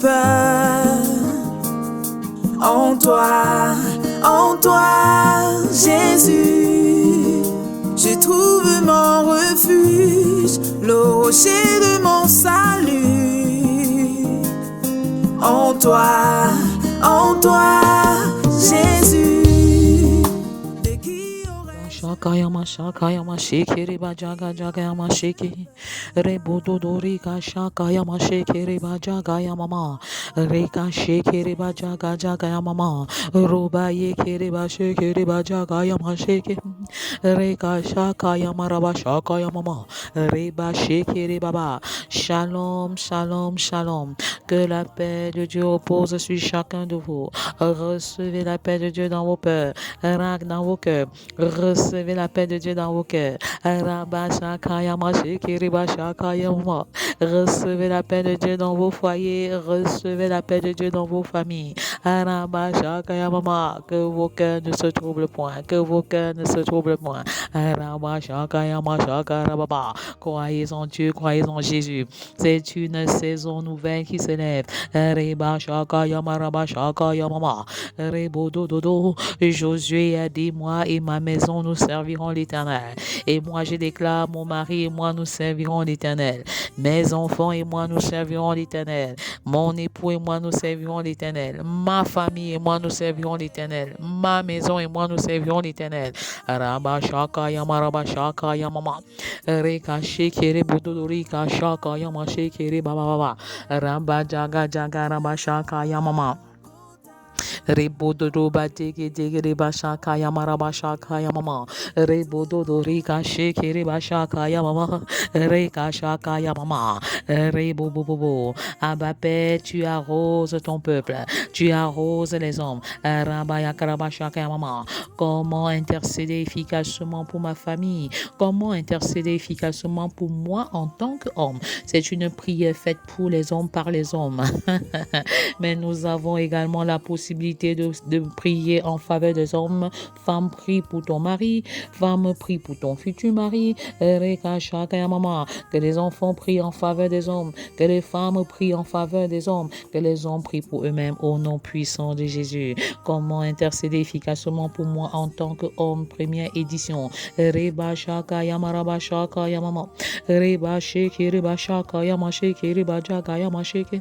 peur. En toi, Jésus, je trouve mon refuge, le rocher de mon salut. En toi, Jésus. Shakayama Shakayama Shikiri Bajaga Jagayama Shiki Rebodo Dorika Shakayama Shikiri Bajaga Mama Reka Shikiri Bajaga Jagayama Ruba Yekiri Bashikiri Bajaga Yama Shiki Reka Shakayama Raba Shakayama Reba Shikiri Baba. Shalom, shalom, shalom. Que la paix de Dieu repose sur chacun de vous. Recevez la paix de Dieu dans vos cœurs. Dans vos cœurs. Recevez la paix de Dieu dans vos cœurs. Recevez la paix de Dieu dans vos foyers. Recevez la paix de Dieu dans vos familles. Que vos cœurs ne se troublent point. Que vos cœurs ne se troublent point. Croyez en Dieu, croyez en Jésus. C'est une saison nouvelle qui se lève. Josué a dit, moi et ma maison, nous servirons l'Éternel. Et moi, je déclare, mon mari et moi, nous servirons l'Éternel. Mes enfants et moi, nous servirons l'Éternel. Mon époux et moi, nous servirons l'Éternel. Ma famille et moi, nous servirons l'Éternel. Ma maison et moi, nous servirons l'Éternel. Rabashaka Yamarabashaka Yamama. Reka Shekere Budurika Shaka Yamashekere Baba. Ramba Jaga Jaga Rabashaka Yamama. Rebodo bateke teke reba shaka ya maraba shaka ya mama. Rebodo rika sheke reba shaka ya mama. Reka shaka ya mama. Rebobobobo. Abba Père, tu arroses ton peuple. Tu arroses les hommes. Rabaya karaba shaka ya mama. Comment intercéder efficacement pour ma famille? Comment intercéder efficacement pour moi en tant qu'homme? C'est une prière faite pour les hommes par les hommes. Mais nous avons également la possibilité de prier en faveur des hommes. Femme, prie pour ton mari. Femme, prie pour ton futur mari. Que les enfants prient en faveur des hommes. Que les femmes prient en faveur des hommes. Que les hommes prient pour eux-mêmes au nom puissant de Jésus. Comment intercéder efficacement pour moi en tant qu'homme? Première édition. Reba shaka yamaraba shaka yamama. Reba sheke reba shaka yamasheke reba jaga yamasheke.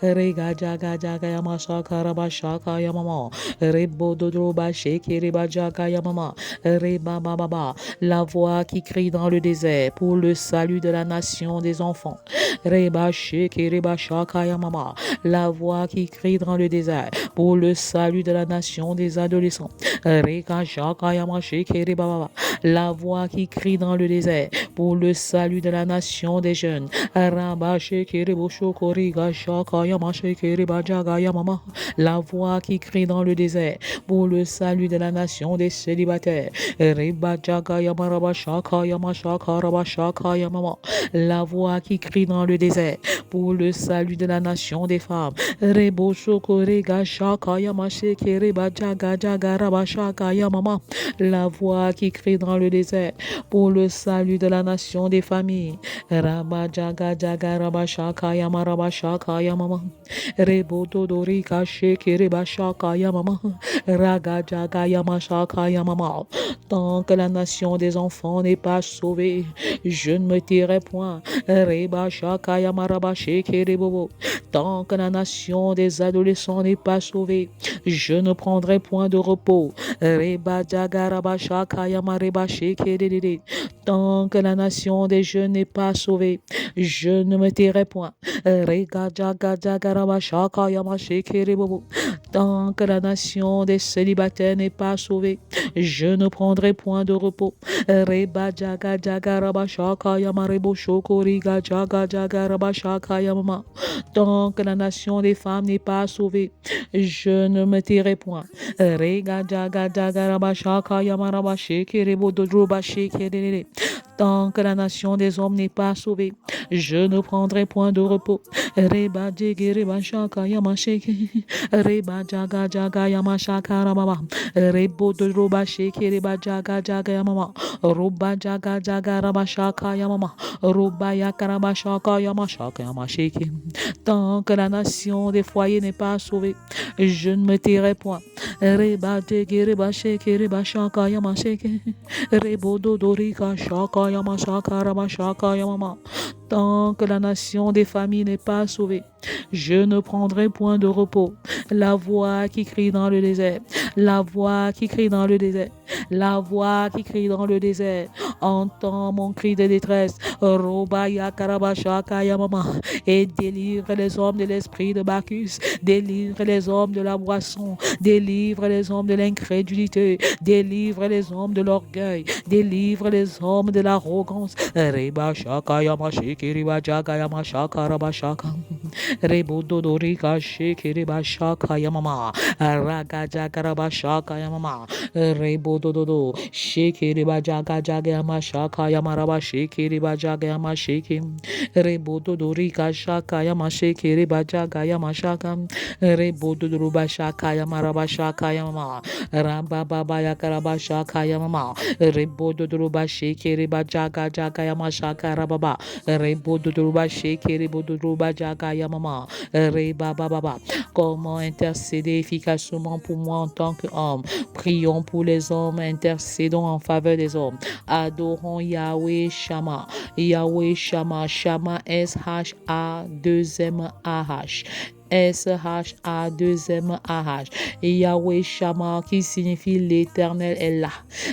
Rega jaga jaga yamashaka raba shaka yamama. Rebo dodroba sheke reba jaga yamama. Reba baba. La voix qui crie dans le désert pour le salut de la nation des enfants. Reba sheke reba shaka yamama. La voix qui crie dans le désert pour le salut de la nation des adolescents. Reka shaka yamasheke reba baba. La voix qui crie dans le désert pour le salut de la nation des jeunes. Raba sheke rebo shokori ga shaka yamasheke reba jaga yamama. La voix qui crie dans le désert pour le salut de la nation des célibataires. Reba jaga yamaraba shaka yamashaka raba shaka yamama. La voix qui crie dans le désert pour le salut de la nation des femmes. Rebo shokori ga shaka yamasheke reba jaga jaga raba shaka yamama. La voix qui crie dans le désert pour le salut de la nation des familles. Raba jaga jaga raba shaka yamaraba shaka yamama. Rebo dodori kache reba shaka yamama. Raga jaga yamashaka yamama. Tant que la nation des enfants n'est pas sauvée, je ne me tairai point. Reba shaka yamaraba sheke rebobo. Tant que la nation des adolescents n'est pas sauvée, je ne prendrai point de repos. Reba jaga raba shaka yamareba sheke dedede. Tant que la nation des jeunes n'est pas sauvée, je ne me tairai point. Rega jaga jaga raba shaka yamasheke rebobo. Tant que la nation des célibataires n'est pas sauvée, je ne prendrai point de repos. Reba jaga jaga raba shaka yamarebo shoko riga jaga jaga raba shaka yamama. Tant que la nation des femmes n'est pas sauvée, je ne me tairai point. Rega jaga jaga raba shaka yamaraba sheke rebo dodroba sheke dedede. Tant que la nation des hommes n'est pas sauvée, je ne prendrai point de repos. Reba jege reba shaka yamasheke. Reba jaga jaga yamashaka rababa. Rebo de roba sheke reba jaga jaga yamama. Roba jaga jaga rabashaka yamama. Roba yakarabashaka yamashaka yamasheke. Tant que la nation des foyers n'est pas sauvée, je ne me tairai point. Reba jege reba sheke reba shaka yamasheke. Rebo dodorika shaka yamashaka rabashaka yamama. Tant que la nation des familles n'est pas sauvée, je ne prendrai point de repos. La voix qui crie dans le désert, la voix qui crie dans le désert, la voix qui crie dans le désert, entends mon cri de détresse, Robaya Karabashaka Yamama, et délivre les hommes de l'esprit de Bacchus, délivre les hommes de la boisson, délivre les hommes de l'incrédulité, délivre les hommes de l'orgueil, délivre les hommes de l'arrogance. Reba Shaka Yamashiki Riba Jaga Yamashaka Rabashaka. Rebodorika Shekiriba Shaka Yamama Ragaja Karabashaka Yamama Rebododo Shekiriba Jaga Jagama Shaka Yamaraba Shekiriba Jagama Sheki Rebodorika Shaka Yamashekiriba Jaga Yamashaka Rebodoruba Shaka Yamaraba Shaka Yamama Ramba Baba Yakaraba Shaka Yamama Rebodoruba Shekiriba Jaga Jaga Yamashaka Rababa Rebodoruba Shekiribodoruba Jaga Yamama, Reba Baba. Comment intercéder efficacement pour moi en tant qu'homme? Prions pour les hommes, intercédons en faveur des hommes. Adorons Yahweh Shama. Yahweh Shama. Shama S-H-A-2-M-A-H. S-H-A-2-M-A-H. Yahweh Shama qui signifie l'éternel est là.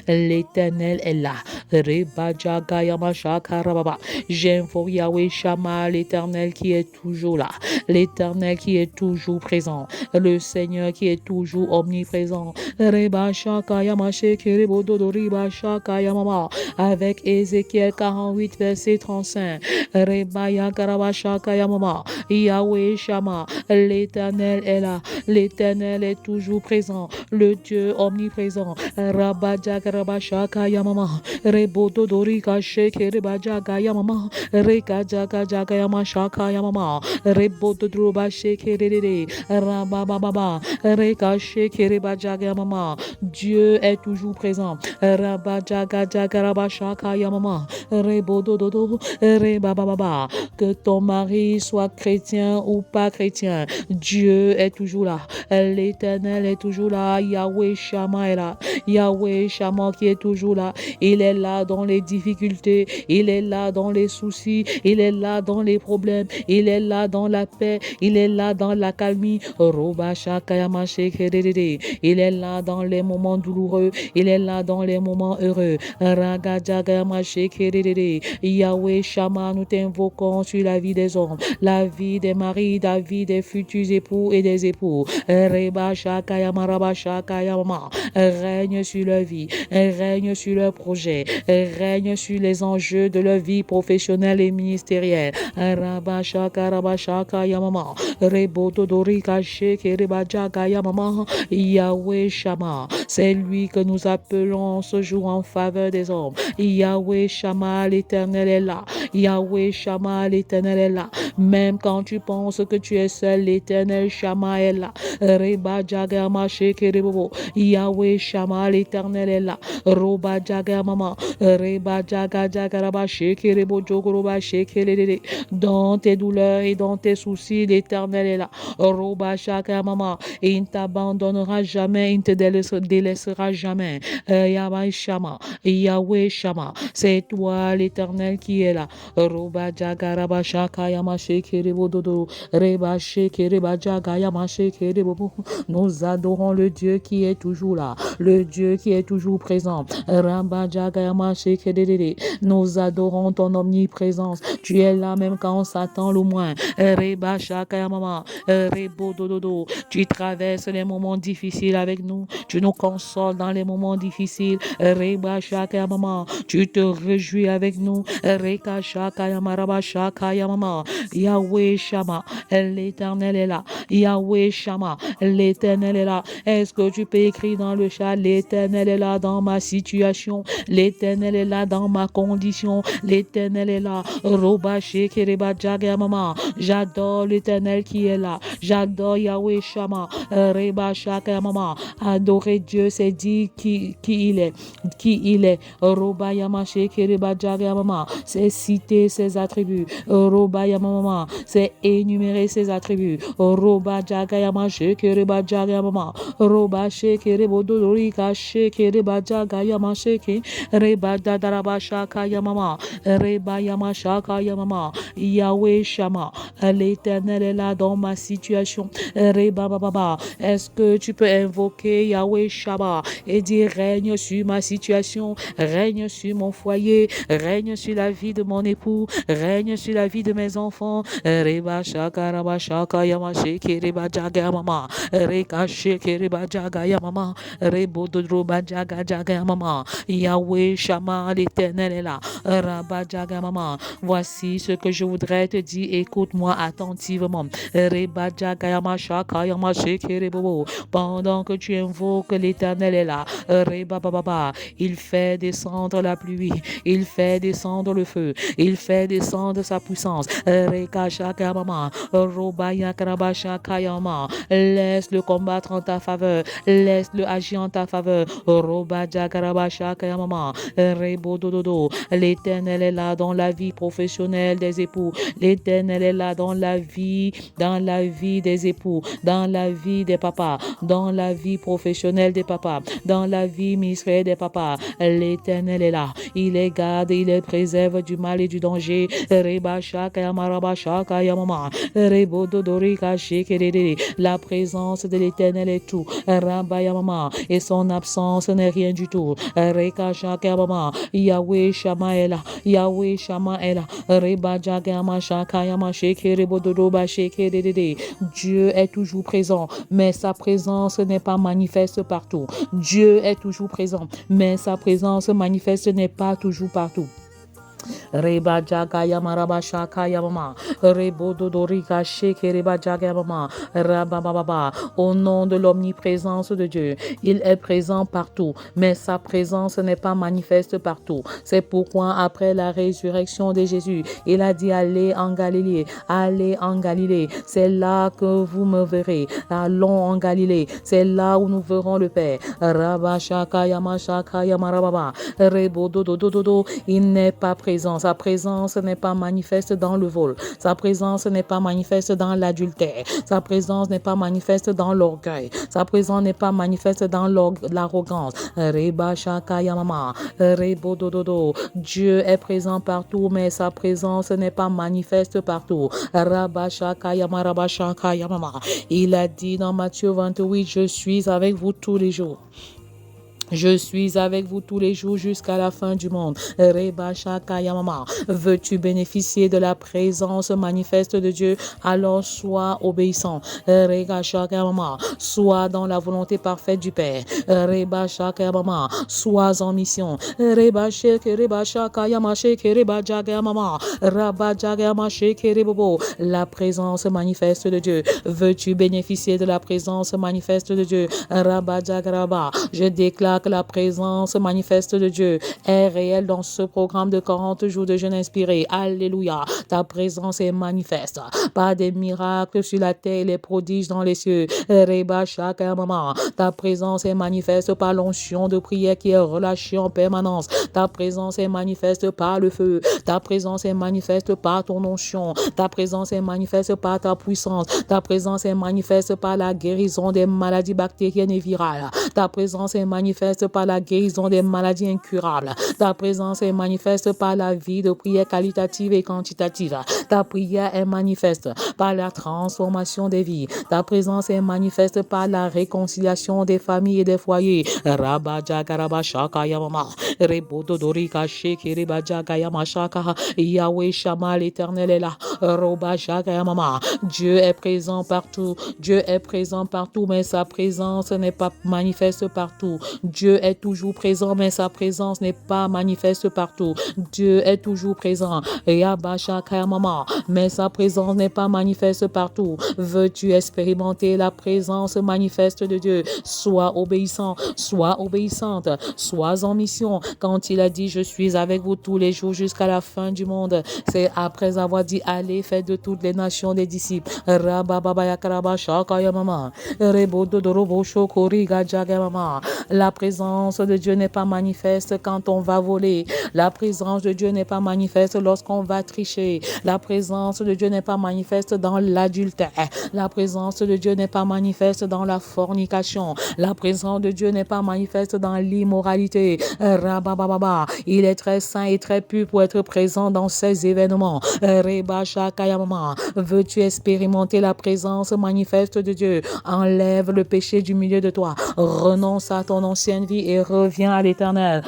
L'éternel est là. Reba Jaga Yamashaka Rababa. J'invoque Yahweh Shama, l'éternel qui est toujours là. L'éternel qui est toujours présent. Le Seigneur qui est toujours omniprésent. Reba Shaka Yamasheke Rebododo Reba Shaka Yamama. Avec Ézéchiel 48 verset 35. Reba Yakaraba Shaka Yamama. Yahweh Shama. L'éternel est là. L'éternel est toujours présent. Le Dieu omniprésent. Rabba Jakaraba Shaka Yamama. Rebodo Dorika Sheke Reba Jaga Yamama. Reka Jaga Jaga Yama Shaka Yamama. Rebodo Droba Sheke Rede. Rabba Baba. Reka Sheke Reba Jaga Yamama. Dieu est toujours présent. Rabba Jaga Jaga Rabba Shaka Yamama. Rebodo Dodo. Reba Baba. Que ton mari soit chrétien ou pas chrétien, Dieu est toujours là. L'éternel est toujours là. Yahweh Shama est là. Yahweh Shama qui est toujours là. Il est là dans les difficultés. Il est là dans les soucis. Il est là dans les problèmes. Il est là dans la paix. Il est là dans la calmie. Roba Shakayama Shekerede. Il est là dans les moments douloureux. Il est là dans les moments heureux. Raga Jagayama Shekerede. Yahweh Shama, nous t'invoquons sur la vie des hommes, la vie des maris, la vie des futurs époux et des époux. Reba Shakayama Raba Shakayama. Règne sur leur vie. Règne sur leurs projets. Règne sur les enjeux de leur vie professionnelle et ministérielle. Raba Shakaraba Shakayama. Rebo Dodorika Sheke Reba Jagayama. Yahweh Shama. C'est lui que nous appelons ce jour en faveur des hommes. Yahweh Shama, l'Éternel est là. Yahweh Shama, l'Éternel est là. Même quand tu penses que tu es seul, l'Éternel Shama est là. Reba Jagama Sheke Rebo. Yahweh Shama, l'Éternel est là. Roba Jagamama. Reba Jaga Jagaraba Sheke Rebo Jogoroba Sheke Lede. Dans tes douleurs et dans tes soucis, l'Éternel est là. Roba Shakamama. Il ne t'abandonnera jamais, il ne te délaissera jamais. Yahweh Shama. Yahweh Shama. C'est toi l'Éternel qui est là. Roba Jagaraba Shakayama Sheke Rebo Dodo. Reba Sheke Reba Jagayama Sheke Rebo. Nous adorons le Dieu qui est toujours là. Le Dieu qui est toujours présent. Ramba Jagayama Sheke Dede. Nous adorons ton omniprésence. Tu es là même quand on s'attend le moins. Reba Shakayama. Rebo Dodo. Tu traverses les moments difficiles avec nous. Tu nous consoles dans les moments difficiles. Reba Shakayama. Tu te réjouis avec nous. Reka Shakayama Raba Shakayama. Yahweh Shama. L'Éternel est là. Yahweh Shama. L'Éternel est là. Est-ce que tu peux écrire dans le chat? L'Éternel est là dans ma situation. L'Éternel l'Éternel est là dans ma condition, l'Éternel est là. Roba Shekereba Jaga Mama, j'adore l'Éternel qui est là, j'adore Yahweh Shama, Reba Shaka Mama. Adorer Dieu, c'est dire qui il est. Roba Yama Shekereba Jaga Mama, c'est citer ses attributs. Roba Yama Mama, c'est énumérer ses attributs. Roba Jaga Yama Shekereba Jaga Mama, Roba Shekerebo Dodorika Shekereba Jaga Yama Sheke, Reba Dadaraba Shaka Yamama, Reba Yama Shaka Yamama, Yahweh Shama, l'Éternel est là dans ma situation. Reba Baba, est-ce que tu peux invoquer Yahweh Shama et dire règne sur ma situation, règne sur mon foyer, règne sur la vie de mon époux, règne sur la vie de mes enfants. Reba Shaka Raba Shaka Yama Sheke Reba Jaga Mama, Reka Sheke Reba Jaga Yamama, Rebo Dodroba Jaga Jaga Yamama, Yahweh Shama, l'Éternel est là. Rabba Jaga Mama, voici ce que je voudrais te dire, écoute-moi attentivement. Reba Jaga Yama Shaka Yama Sheke Rebo, pendant que tu invoques l'Éternel est là. Reba Baba, il fait descendre la pluie, il fait descendre le feu, il fait descendre sa puissance. Reka Shaka Mama, Roba Yakaraba Shaka Yama, laisse-le combattre en ta faveur, laisse-le agir en ta faveur. Roba Jakaraba Shaka Yama, Rebo Dododo, l'Éternel est là dans la vie professionnelle des époux, l'Éternel est là dans la vie des époux, dans la vie des papas, dans la vie professionnelle des papas, dans la vie ministérielle des papas. L'Éternel est là, il les garde, il les préserve du mal et du danger. Reba Shaka Yama Raba Shaka Yama, Rebo Dodorika Shekerede, la présence de l'Éternel est tout. Rabba Yamama, et son absence n'est rien du tout. Reka Shaka Yamama, Yahweh Shama est là, Yahweh Shama est là. Reba Jagama Shaka Yama Shekerebo Dodoba Shekerede. Dieu est toujours présent, mais sa présence n'est pas manifeste partout. Dieu est toujours présent, mais sa présence manifeste n'est pas toujours partout. Reba Jaga Yamaraba Shaka Yamama, Rebo Dodorika Sheke Reba Jaga Yamama, Rabababa. Au nom de l'omniprésence de Dieu, il est présent partout, mais sa présence n'est pas manifeste partout. C'est pourquoi après la résurrection de Jésus, il a dit allez en Galilée, allez en Galilée. C'est là que vous me verrez. Allons en Galilée, c'est là où nous verrons le Père. Rabba Shaka Yama Shaka Yamarababa, Rebo Dodododo, il n'est pas présent. Sa présence n'est pas manifeste dans le vol. Sa présence n'est pas manifeste dans l'adultère. Sa présence n'est pas manifeste dans l'orgueil. Sa présence n'est pas manifeste dans l'arrogance. Reba Shaka Yamama, Rebo Dododo. Dieu est présent partout, mais sa présence n'est pas manifeste partout. Rabba Shaka Yama Rabba Shaka Yamama. Il a dit dans Matthieu 28, je suis avec vous tous les jours. Je suis avec vous tous les jours jusqu'à la fin du monde. Reba Shaka Yamama. Veux-tu bénéficier de la présence manifeste de Dieu? Alors sois obéissant. Reba Shaka Yamama. Sois dans la volonté parfaite du Père. Reba Shaka Yamama. Sois en mission. Reba Sheke Reba Shaka Yama Sheke Reba Jaga Yamama. Rabba Jaga Yama Sheke Rebobo. La présence manifeste de Dieu. Veux-tu bénéficier de la présence manifeste de Dieu? Rabba Jaga Rabba. Je déclare que la présence manifeste de Dieu est réelle dans ce programme de 40 jours de jeûne inspiré. Alléluia. Ta présence est manifeste. Pas des miracles sur la terre, les prodiges dans les cieux. Reba Shaka Mama. Ta présence est manifeste par l'onction de prière qui est relâchée en permanence. Ta présence est manifeste par le feu. Ta présence est manifeste par ton onction. Ta présence est manifeste par ta puissance. Ta présence est manifeste par la guérison des maladies bactériennes et virales. Ta présence est manifeste par la guérison des maladies incurables. Ta présence est manifeste par la vie de prière qualitative et quantitative. Ta prière est manifeste par la transformation des vies. Ta présence est manifeste par la réconciliation des familles et des foyers. Rabba Jagaraba Shaka Yamama, Rebo Dodorika Sheke Reba Jaga Yama Shaka. Yahweh Shama, l'Éternel est là. Roba Shaka Yamama. Dieu est présent partout. Dieu est présent partout, mais sa présence n'est pas manifeste partout. Dieu est toujours présent, mais sa présence n'est pas manifeste partout. Dieu est toujours présent. Mais sa présence n'est pas manifeste partout. Veux-tu expérimenter la présence manifeste de Dieu? Sois obéissant, sois obéissante, sois en mission. Quand il a dit, je suis avec vous tous les jours jusqu'à la fin du monde, c'est après avoir dit, allez, faites de toutes les nations des disciples. La présence de Dieu n'est pas manifeste quand on va voler. La présence de Dieu n'est pas manifeste lorsqu'on va tricher. La présence de Dieu n'est pas manifeste dans l'adultère. La présence de Dieu n'est pas manifeste dans la fornication. La présence de Dieu n'est pas manifeste dans l'immoralité. Il est très saint et très pur pour être présent dans ces événements. Veux-tu expérimenter la présence manifeste de Dieu? Enlève le péché du milieu de toi. Renonce à ton ancienne vie et reviens à l'Éternel.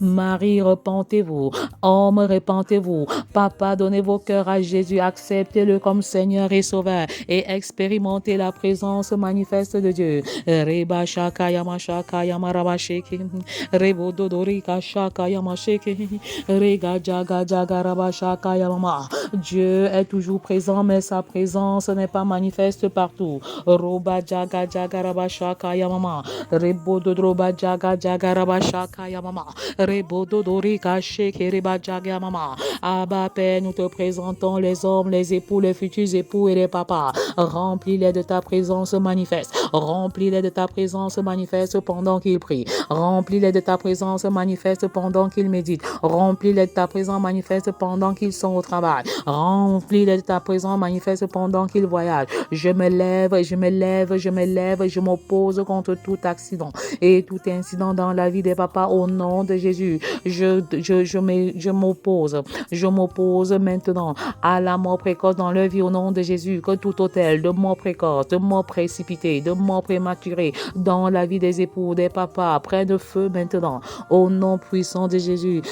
Marie, repentez-vous. Homme, repentez-vous. Papa, donnez vos cœurs à Jésus. Acceptez-le comme Seigneur et Sauveur et expérimentez la présence manifeste de Dieu. Dieu est toujours présent, mais sa présence n'est pas manifeste partout. Roba jaga jaga rabashaka yamama. Rebodo droba jaga jaga rabashaka yamama. Rebodo dorika sheke reba jaga yamama. Abba Père, nous te présentons les hommes, les époux, les futurs époux et les papas. Remplis-les de ta présence manifeste. Remplis-les de ta présence manifeste pendant qu'ils prient. Remplis-les de ta présence manifeste pendant qu'ils méditent. Remplis-les de ta présence manifeste pendant qu'ils sont au travail. Remplis-les de ta présence manifeste pendant qu'ils voyagent. Je me lève, je me lève, je me lève, je m'oppose contre tout accident et tout incident dans la vie des papas au nom de Jésus. Je m'oppose maintenant à la mort précoce dans leur vie au nom de Jésus. Que tout hôtel de mort précoce, de mort précipitée, de mort prématurée dans la vie des époux, des papas, près de feu maintenant au nom puissant de Jésus.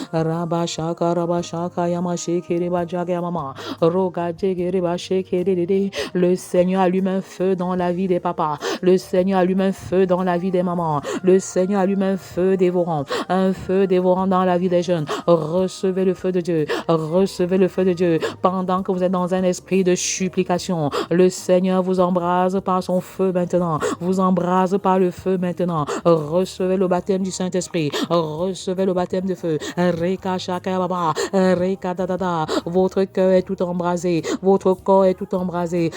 Le Seigneur allume un feu dans la vie des papas. Le Seigneur allume un feu dans la vie des mamans. Le Seigneur allume un feu dévorant. Un feu dévorant dans la vie des jeunes. Recevez le feu de Dieu. Recevez le feu de Dieu. Pendant que vous êtes dans un esprit de supplication, le Seigneur vous embrase par son feu maintenant. Vous embrase par le feu maintenant. Recevez le baptême du Saint-Esprit. Recevez le baptême de feu. Votre cœur est tout embrasé. Votre corps est tout embrasé.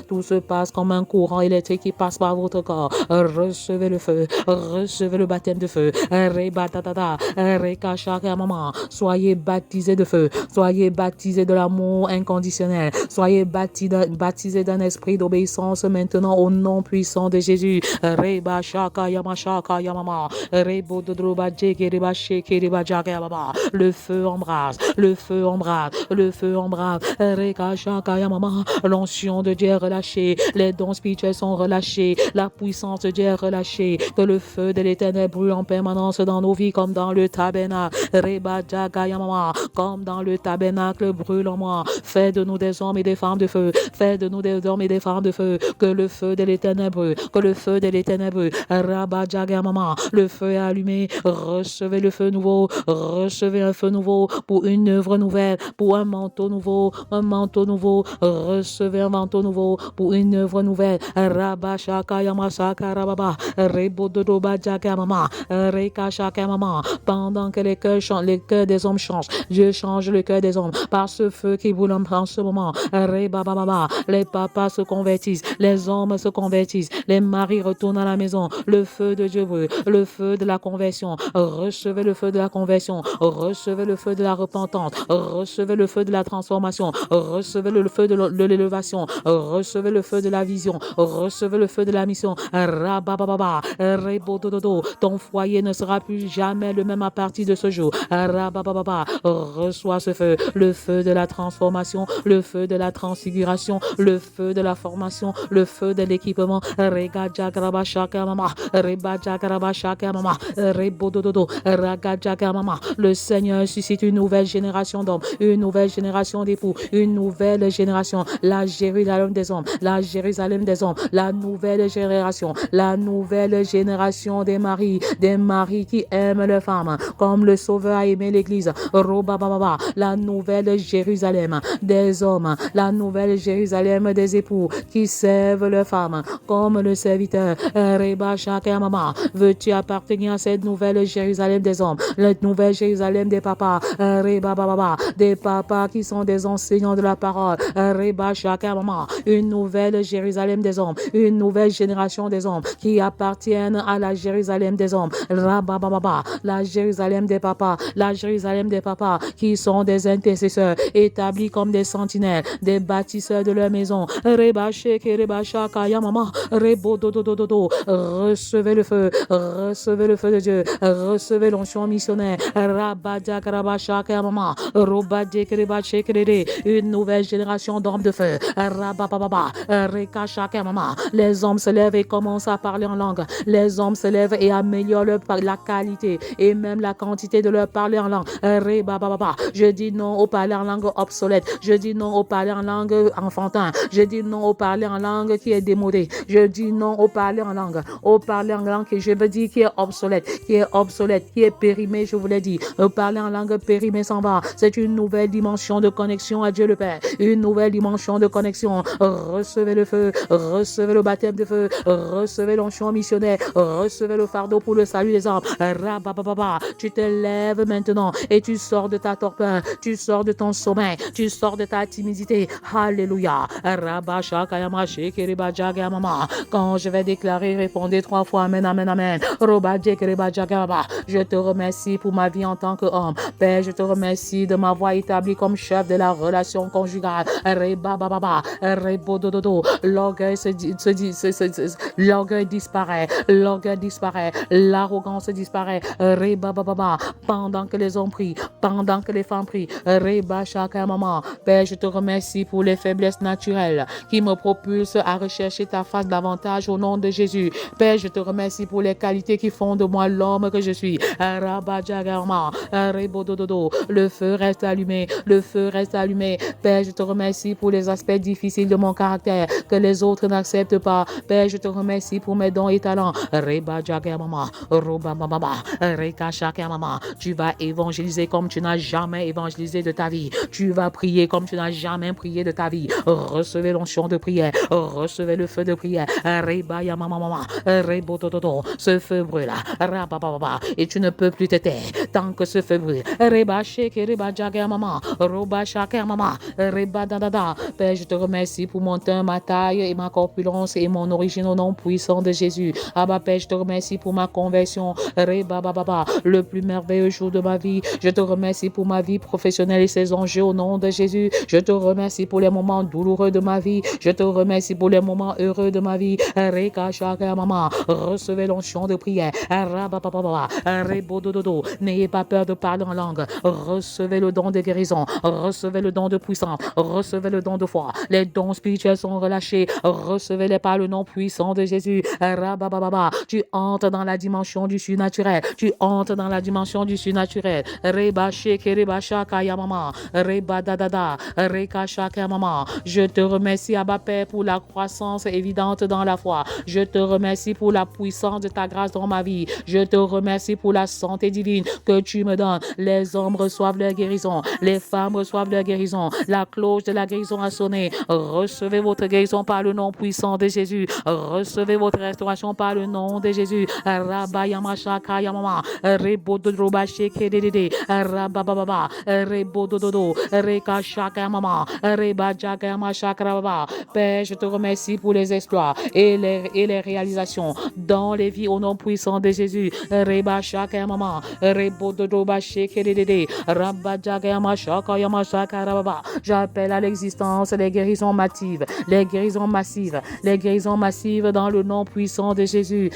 Tout se passe comme un courant électrique qui passe par votre corps. Recevez le feu. Recevez le baptême de feu. Soyez baptisés de feu. Soyez baptisés de l'amour inconditionnel. Soyez baptisés d'un esprit d'obéissance maintenant au nom puissant de Jésus. Le feu embrase. Le feu embrase. Le feu embrase. L'onction de Dieu est relâchée. Les dons spirituels sont relâchés. La puissance de Dieu est relâchée. Que le feu de l'Éternel brûle en permanence dans nos vies comme dans le tabernacle. Comme dans le tabernacle brûle en moi. Fais de nous des hommes et des femmes de feu. Fais de nous des hommes et des femmes de feu. Que le feu de l'Éternel brûle. Que le feu de l'Éternel brûle. Le feu est allumé. Recevez le feu nouveau. Recevez un feu nouveau pour une œuvre nouvelle. Pour un manteau nouveau. Un manteau nouveau. Recevez un manteau nouveau pour une œuvre nouvelle. Pendant que les cœurs des hommes changent, Dieu change le cœur des hommes par ce feu qui brûle en ce moment. Les papas se convertissent, les hommes se convertissent, les maris retournent à la maison. Le feu de Dieu brûle, le feu de la conversion. Recevez le feu de la conversion. Recevez le feu de la repentance. Recevez le feu de la transformation. Recevez le feu de l'élévation. Recevez le feu de la vision. Recevez le feu de la mission. Ton foyer ne sera plus jamais le même à partir de ce jour. Reçois ce feu. Le feu de la transformation. Le feu de la transfiguration. Le feu de la formation. Le feu de l'équipement. Le Seigneur suscite une nouvelle génération d'hommes, une nouvelle génération d'époux, une nouvelle génération, la Jérusalem des hommes, la Jérusalem des hommes, la nouvelle nouvelle génération, la nouvelle génération des maris qui aiment leurs femmes, comme le Sauveur a aimé l'Église. Robababa, la nouvelle Jérusalem des hommes, la nouvelle Jérusalem des époux qui servent leurs femmes, comme le serviteur. Reba Shakayamama, veux-tu appartenir à cette nouvelle Jérusalem des hommes, la nouvelle Jérusalem des papas, Reba Baba, des papas qui sont des enseignants de la parole, Reba Shakayamama, une nouvelle Jérusalem des hommes, une nouvelle génération des hommes qui appartiennent à la Jérusalem des hommes, Rabababa, la Jérusalem des papas, la Jérusalem des papas qui sont des intercesseurs établis comme des sentinelles, des bâtisseurs de leur maison. Reba Sheke, Reba Shakayamama, Rebo Dodododo, recevez le feu de Dieu, recevez l'onction missionnaire, Rabadia Karaba Shakayamama, Robadie Kereba Shekerede, une nouvelle génération d'hommes de feu, Rabababa, Reka Shakayamama. Les hommes se lèvent et commencent à parler en langue. Les hommes se lèvent et améliorent la qualité et même la quantité de leur parler en langue. Rebababa. Je dis non au parler en langue obsolète. Je dis non au parler en langue enfantin. Je dis non au parler en langue qui est démodé. Je dis non au parler en langue. Au parler en langue que je veux dire qui est obsolète, qui est périmé, je vous l'ai dit. Au parler en langue périmée s'en va. C'est une nouvelle dimension de connexion à Dieu le Père. Une nouvelle dimension de connexion. Recevez le feu, recevez le baptême de feu, recevez l'onction missionnaire, recevez le fardeau pour le salut des hommes. Rabababa, tu te lèves maintenant et tu sors de ta torpeur, tu sors de ton sommeil, tu sors de ta timidité. Alléluia. Quand je vais déclarer, répondez 3 fois Amen, Amen, Amen. Je te remercie pour ma vie en tant qu'homme. Père, je te remercie de m'avoir établi comme chef de la relation conjugale. L'orgueil disparaît, l'arrogance disparaît. Pendant que les hommes prient, pendant que les femmes prient. Père, je te remercie pour les faiblesses naturelles qui me propulsent à rechercher ta face davantage au nom de Jésus. Père, je te remercie pour les qualités qui font de moi l'homme que je suis. Le feu reste allumé, le feu reste allumé. Père, je te remercie pour les aspects difficiles de mon caractère que les autres n'acceptent pas. Père, je te remercie pour mes dons et talents. Tu vas évangéliser comme tu n'as jamais évangélisé de ta vie. Tu vas prier comme tu n'as jamais prié de ta vie. Recevez l'onction de prière, recevez le feu de prière. Ce feu brûle et tu ne peux plus te taire tant que ce feu brûle. Père, je te remercie pour mon teint, ma taille et ma corpulence et mon origine au nom puissant de Jésus. Abba Père, je te remercie pour ma conversion, le plus merveilleux jour de ma vie. Je te remercie pour ma vie professionnelle et ses enjeux au nom de Jésus. Je te remercie pour les moments douloureux de ma vie. Je te remercie pour les moments heureux de ma vie. Recevez l'onction de prière. N'ayez pas peur de parler en langue. Recevez le don de guérison. Recevez le don de puissance. Recevez le don de foi. Les dons spirituels sont relâchés. Recevez-les par le nom puissant de Jésus. Tu entres dans la dimension du surnaturel. Tu entres dans la dimension du surnaturel. Je te remercie, Abba Père, pour la croissance évidente dans la foi. Je te remercie pour la puissance de ta grâce dans ma vie. Je te remercie pour la santé divine que tu me donnes. Les hommes reçoivent leur guérison. Les femmes reçoivent leur guérison. La cloche de la guérison a sonné. Recevez votre guérison par le nom puissant de Jésus. Recevez votre restauration par le nom de Jésus. Père, je te remercie pour les exploits et les réalisations dans les vies au nom puissant de Jésus. J'appelle à l'existence les guérisons massives, les guérisons massives, les guérisons massives dans le nom puissant de Jésus.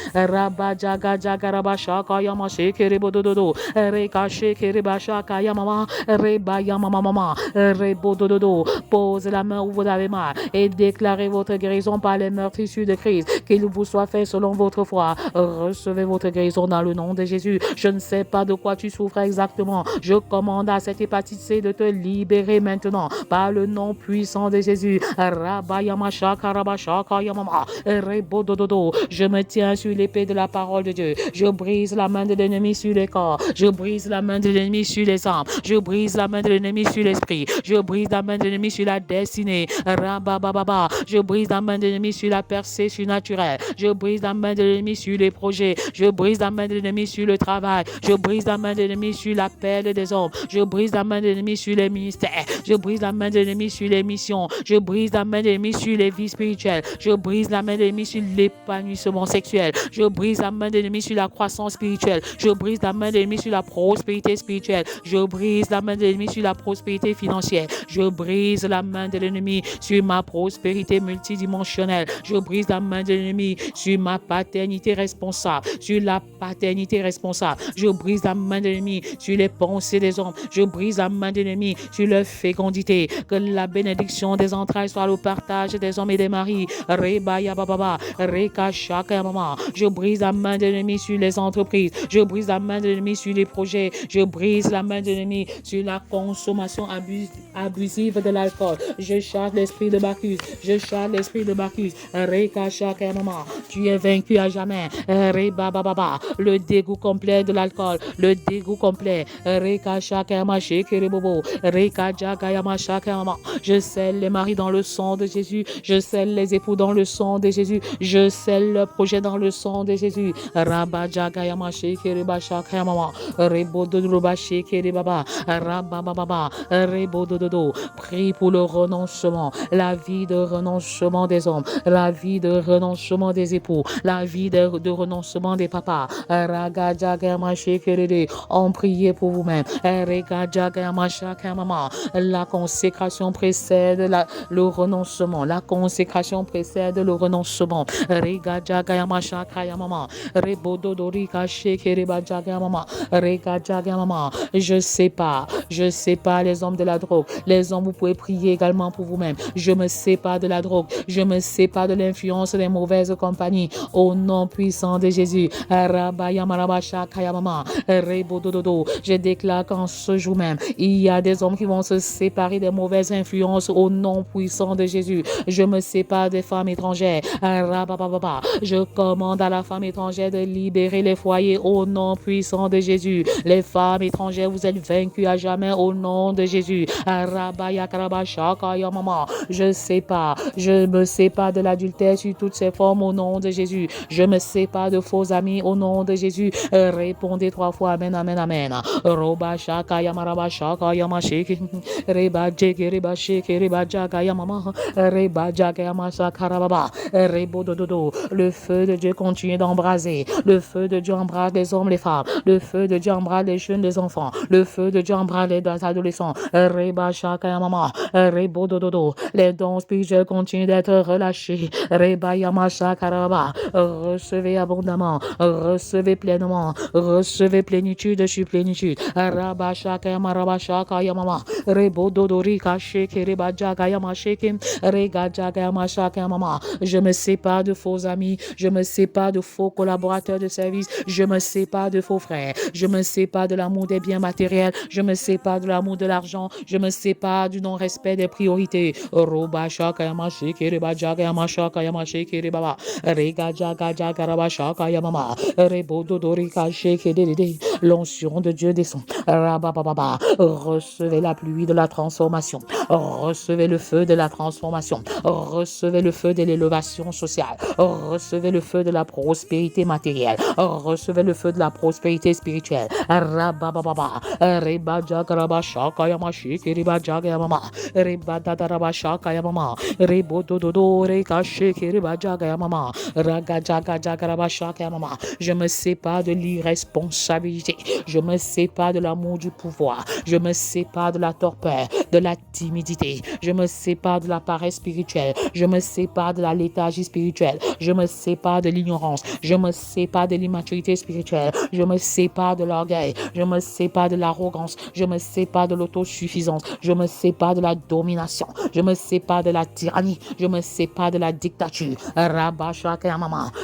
Pose la main où vous avez mal et déclarez votre guérison par les meurtrissures de Christ. Qu'il vous soit fait selon votre foi. Recevez votre guérison dans le nom de Jésus. Je ne sais pas de quoi tu souffres exactement. Je commande à cette hépatite C de te libérer maintenant par le nom puissant de Jésus. Je me tiens sur l'épée de la parole de Dieu. Je brise la main de l'ennemi sur les corps. Je brise la main de l'ennemi sur les âmes. Je brise la main de l'ennemi sur l'esprit. Je brise la main de l'ennemi sur la destinée. Je brise la main de l'ennemi sur la percée surnaturelle. Je brise la main de l'ennemi sur les projets. Je brise la main de l'ennemi sur le travail. Je brise la main de l'ennemi sur l'appel des hommes. Je brise la main de l'ennemi sur les ministères. Je brise la main de l'ennemi sur les missions. Je brise la main de l'ennemi sur les vies spirituelles. Je brise la main de l'ennemi sur l'épanouissement sexuel. Je brise la main de l'ennemi sur la croissance spirituelle. Je brise la main de l'ennemi sur la prospérité spirituelle. Je brise la main de l'ennemi sur la prospérité financière. Je brise la main de l'ennemi sur ma prospérité multidimensionnelle. Je brise la main de l'ennemi sur ma paternité responsable, sur la paternité responsable. Je brise la main de l'ennemi sur les pensées des hommes. Je brise la main de l'ennemi sur leur fécondité. Que la bénédiction des entrailles soit le partage des hommes et des maris. Je brise la main de l'ennemi sur les entreprises. Je brise la main de l'ennemi sur les projets. Je brise la main de l'ennemi sur la consommation abusive de l'alcool. Je charge l'esprit de Bacchus. Je charge l'esprit de Bacchus. Tu es vaincu à jamais. Le dégoût complet de l'alcool. Le dégoût complet. Je scelle les maris dans le sang de Jésus. Je scelle les époux dans le sang de Jésus. Je scelle le projet dans le sang de Jésus. Prie pour le renoncement, la vie de renoncement des hommes, la vie de renoncement des époux, la vie de renoncement des papas. On prie pour vous-même. La consécration précède le renoncement. La consécration précède le renoncement. Je sais pas les hommes de la drogue. Les hommes, vous pouvez prier également pour vous-même. Je me sépare de la drogue. Je me sépare de l'influence des mauvaises compagnies. Au nom puissant de Jésus. Je déclare qu'en ce jour même, il y a des hommes qui vont se séparer des mauvaises influences au nom puissant de Jésus. Je me sépare des femmes étrangères. Je commande à la femme étrangère de libérer les foyers au nom puissant de Jésus. Les femmes étrangères, vous êtes vaincues à jamais au nom de Jésus. Je me sépare de l'adultère sur toutes ses formes au nom de Jésus. Je me sépare de faux amis au nom de Jésus. Répondez 3 fois amen, amen, amen. Roba shaka yamaraba shaka yamashiki reba jeke reba sheke reba jaga yamama reba jaga yamashaka rababa rebo dododo. Le feu de Dieu continue d'embraser. Le feu de Dieu embrase les hommes, les femmes. Le feu de Dieu embrase les jeunes, les enfants. Le feu de Dieu embrase les adolescents. Reba shaka yamama rebo dododo. Les dons spirituels continuent d'être relâchés. Reba yamashaka rababa. Recevez abondamment. Recevez pleinement. Recevez plénitude sur plénitude. Rabashaka yamarabashaka yamama rebo dodorika sheke reba jaga yamasheke rega jaga yamashaka yamama. Je me sépare de faux amis. Je me sépare de faux collaborateurs de service. Je me sépare de faux frères. Je me sépare de l'amour des biens matériels. Je me sépare de l'amour de l'argent. Je me sépare du non-respect des priorités. Robashaka yamasheke reba jaga yamashaka yamasheke reba rega jaga jaga rabashaka yamama rebo dodorika sheke dedede. L'onction de Dieu descend. Recevez la pluie de la transformation. Recevez le feu de la transformation. Recevez le feu de l'élévation sociale. Recevez le feu de la prospérité matérielle. Recevez le feu de la prospérité spirituelle. Je me sépare de l'irresponsabilité. Je me sépare de l'amour du pouvoir. Je me sépare de la torpeur, de la timidité. Je me sépare de la paresse spirituelle. Je me sépare de la léthargie spirituelle. Je me sépare de l'ignorance. Je me sépare de l'immaturité spirituelle. Je me sépare de l'orgueil. Je me sépare de l'arrogance. Je me sépare de l'autosuffisance. Je me sépare de la domination. Je me sépare de la tyrannie. Je me sépare de la dictature.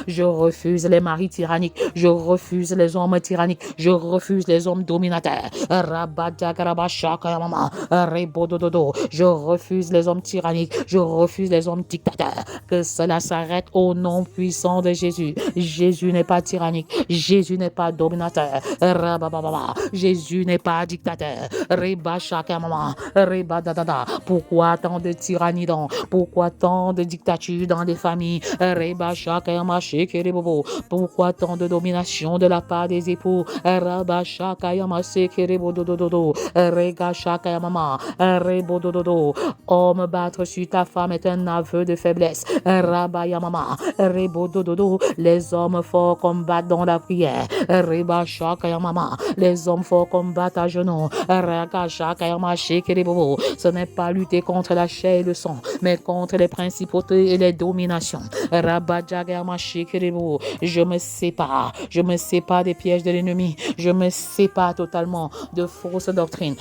Je refuse les maris tyranniques. Je refuse les hommes tyranniques. Je Je refuse les hommes dominateurs. Rabadjagarabashakayamama. Rebodododo. Je refuse les hommes tyranniques. Je refuse les hommes dictateurs. Que cela s'arrête au nom puissant de Jésus. Jésus n'est pas tyrannique. Jésus n'est pas dominateur. Rabababa. Jésus n'est pas dictateur. Rebashakayamama. Rebadadada. Pourquoi tant de tyrannie dans? Pourquoi tant de dictature dans les familles? Rebashakayama shekerebobo. Pourquoi tant de domination de la part des époux? Rabashakayama sekerebodododo. Regashakayamama. Rebodododo. Homme battre sur ta femme est un aveu de faiblesse. Rabayamama. Rebodododo. Les hommes forts combattent dans la prière. Rebashakayamama. Les hommes forts combattent à genoux. Regashakayama shekerebobo. Ce n'est pas lutter contre la chair et le sang, mais contre les principautés et les dominations. Rabadjagarma shekerebo. Je me sépare des pièges de l'ennemi. Je me sépare totalement de fausses doctrines.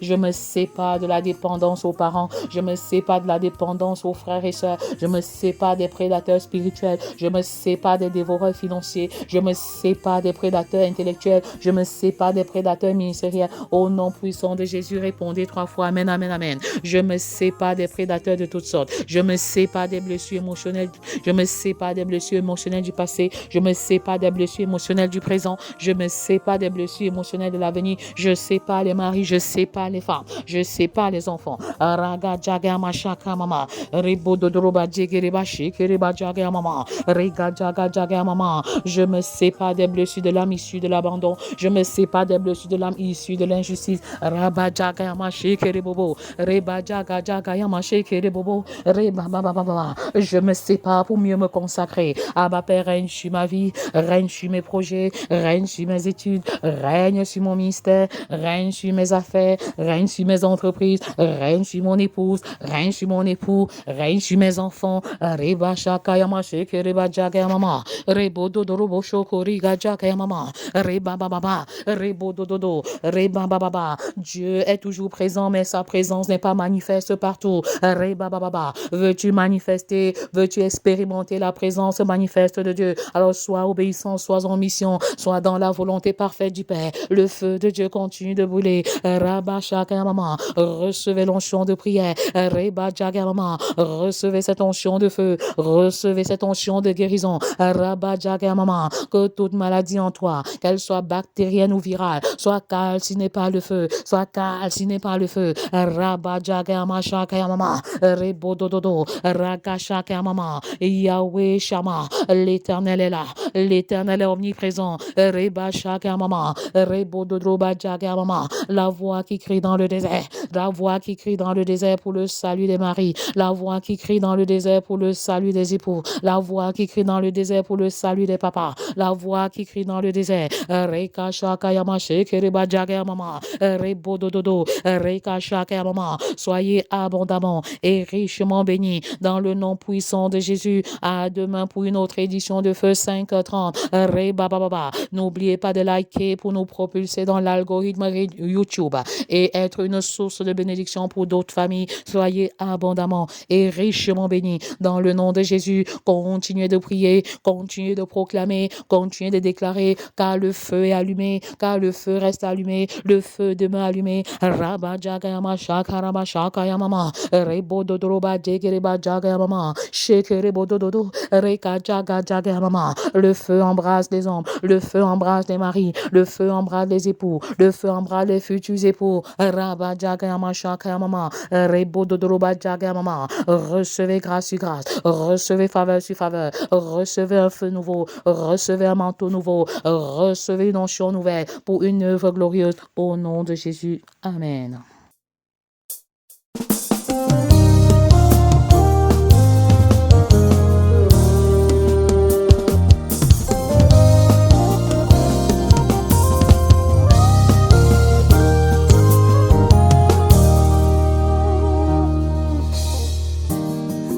Je me sépare de la dépendance aux parents. Je me sépare de la dépendance aux frères et sœurs. Je me sépare des prédateurs spirituels. Je me sépare des dévoreurs financiers. Je me sépare des prédateurs intellectuels. Je me sépare des prédateurs ministériels. Au nom puissant de Jésus, répondez 3 fois. Amen, amen, amen. Je me sépare des prédateurs de toutes sortes. Je me sépare des blessures émotionnelles. Je me sépare des blessures émotionnelles du passé. Je me sépare des blessures émotionnelles du présent. Je me sépare des blessures émotionnelles de l'avenir. Je sépare les maris. Je sépare les femmes. Je sépare les enfants. Raga jaga mashaka mama. Rebo dodroba djegereba shekereba jaga mama. Rega jaga jaga mama. Je me sépare des blessures de l'âme issue de l'abandon. Je me sépare des blessures de l'âme issue de l'injustice. Raba jaga yama shekerebobo. Reba jaga jaga yama shekerebobo. Reba baba baba. Je me sépare pour mieux me consacrer. Abba Père, règne sur ma vie, règne sur mes projets, règne sur mes études, règne sur mon ministère, règne sur mes affaires, règne sur mes entreprises, règne sur mon épouse, règne sur mon époux, règne sur mes enfants. Reba shaka yama sheke reba jaga yama. Rebo dodorobo shoko riga jaga yama. Reba baba. Rebo dododo. Reba baba. Dieu est toujours présent, mais sa présence n'est pas manifeste partout. Reba baba. Veux-tu manifester, veux-tu expérimenter la présence manifeste de Dieu? Alors sois obéissant, sois en mission, sois dans la volonté parfaite du Père. Le feu de Dieu continue de brûler. Rabba chaka maman, recevez l'onction de prière. Reba jaga maman, recevez cette onction de feu, recevez cette onction de guérison. Rabba jaga maman, que toute maladie en toi, qu'elle soit bactérienne ou virale, soit calcinée par le feu, soit calcinée par le feu. Rabba jaga machaka maman, rebo dododo, raka chaka maman, Yahweh Shama, l'Éternel est là, l'Éternel est omniprésent. Reba chaka maman, rebo dodroba jaga maman, la voix qui crie dans le désert, la voix qui crie dans le désert pour le salut des maris, la voix qui crie dans le désert pour le salut des époux, la voix qui crie dans le désert pour le salut des papas, la voix qui crie dans le désert. Reka shaka yama shekereba jaga maman, rebo dododo, reka shaka maman. Soyez abondamment et richement bénis dans le nom puissant de Jésus. À demain pour une autre édition de Feu 5h30. Reba baba. N'oubliez pas de liker pour nous propulser dans l'algorithme YouTube et être une source de bénédiction pour d'autres familles. Soyez abondamment et richement bénis dans le nom de Jésus. Continuez de prier, continuez de proclamer, continuez de déclarer, car le feu est allumé, car le feu reste allumé, le feu demeure allumé. Rabba jagayama shakarama shakayamama, rebo dodroba jegereba jagayamama, shekerebo dododo, reka jaga jagayamama. Le feu embrase les hommes, le feu embrase les maris, le feu embrase les époux, le feu embrase les futurs époux. Rabba jagayama shakayamama, rebo dodroba jagayamama. Recevez grâce sur grâce, recevez faveur sur faveur, recevez un feu nouveau, recevez un manteau nouveau, recevez une onction nouvelle pour une œuvre glorieuse au nom de Jésus. Amen.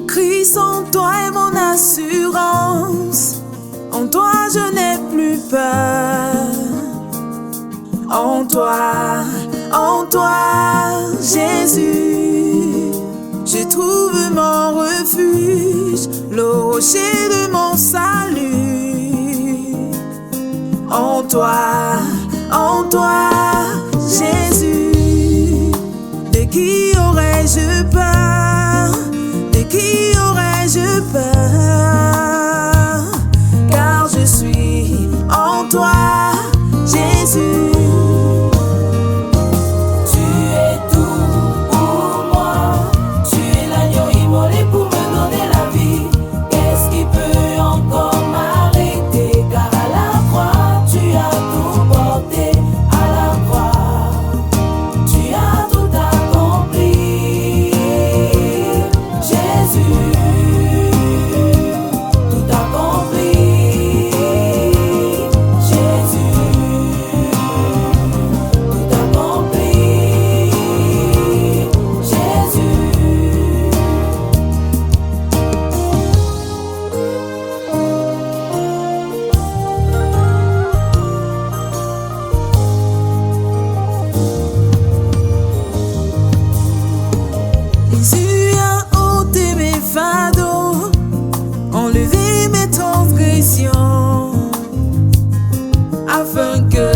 Christ en toi est mon assurance, en toi je n'ai plus peur. En toi, Jésus, je trouve mon refuge, le rocher de mon salut. en toi, Jésus. De qui aurais-je peur? De qui aurais-je peur? Car je suis en toi, Jésus. Tu es tout pour moi. Tu es l'agneau immolé pour me donner la vie. Qu'est-ce qui peut encore m'arrêter? Car à la croix, tu as tout porté. À la croix, tu as tout accompli. Jésus, tout accompli. Jésus, tout accompli. Jésus. Jésus a ôté mes fardeaux, enlevé mes transgressions, afin que